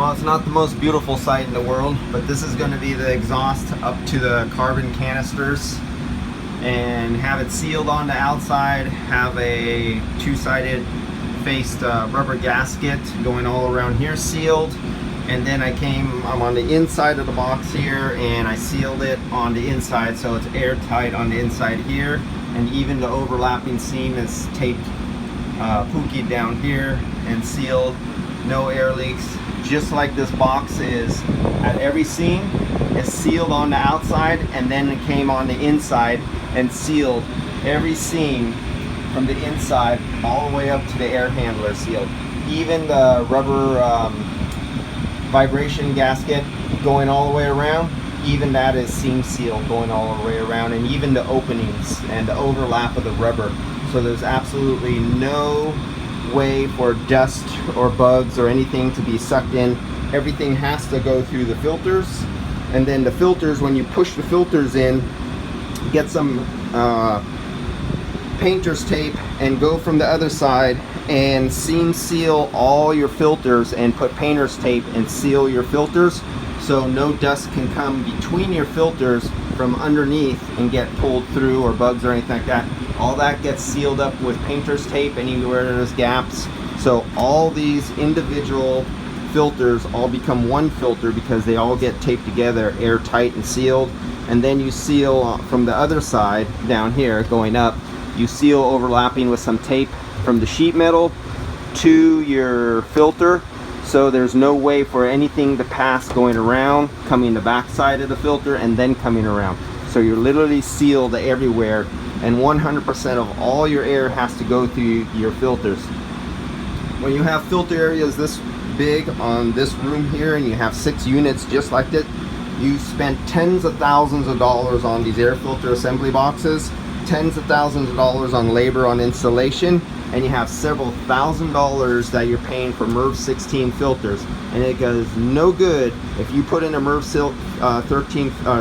Well, it's not the most beautiful sight in the world, but this is going to be the exhaust up to the carbon canisters, and have it sealed on the outside, have a two-sided faced rubber gasket going all around here sealed, and then I'm on the inside of the box here and I sealed it on the inside so it's airtight on the inside here, and even the overlapping seam is taped pookied down here and sealed, no air leaks, just like this box is at every seam. It's sealed on the outside and then it came on the inside and sealed every seam from the inside all the way up to the air handler sealed. Even the rubber vibration gasket going all the way around, even that is seam sealed going all the way around, and even the openings and the overlap of the rubber. So there's absolutely no way for dust or bugs or anything to be sucked in. Everything has to go through the filters, and then the filters, when you push the filters in, get some painter's tape and go from the other side and seam seal all your filters and put painter's tape and seal your filters so no dust can come between your filters from underneath and get pulled through, or bugs or anything like that. All that gets sealed up with painter's tape anywhere there's gaps. So all these individual filters all become one filter because they all get taped together, airtight and sealed. And then you seal from the other side down here going up, you seal overlapping with some tape from the sheet metal to your filter, so there's no way for anything to pass going around, coming the back side of the filter and then coming around. So you're literally sealed everywhere, and 100% of all your air has to go through your filters. When you have filter areas this big on this room here and you have 6 units just like this, you spent tens of thousands of dollars on these air filter assembly boxes, tens of thousands of dollars on labor on installation, and you have several $1,000s that you're paying for MERV 16 filters. And it goes no good if you put in a MERV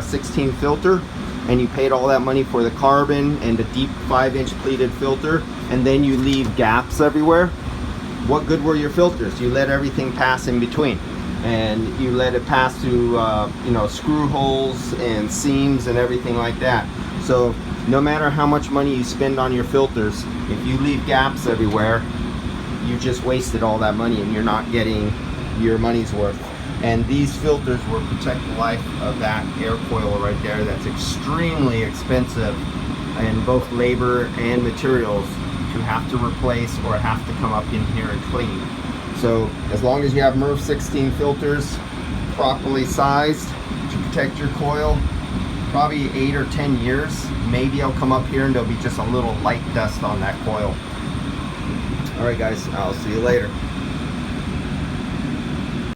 16 filter and you paid all that money for the carbon and the deep 5-inch pleated filter, and then you leave gaps everywhere. What good were your filters? You let everything pass in between, and you let it pass through you know, screw holes and seams and everything like that. So no matter how much money you spend on your filters, if you leave gaps everywhere, you just wasted all that money and you're not getting your money's worth. And these filters will protect the life of that air coil right there. That's extremely expensive in both labor and materials to have to replace or have to come up in here and clean. So as long as you have MERV 16 filters properly sized to protect your coil, probably 8 or 10 years, maybe I'll come up here and there'll be just a little light dust on that coil. Alright guys, I'll see you later.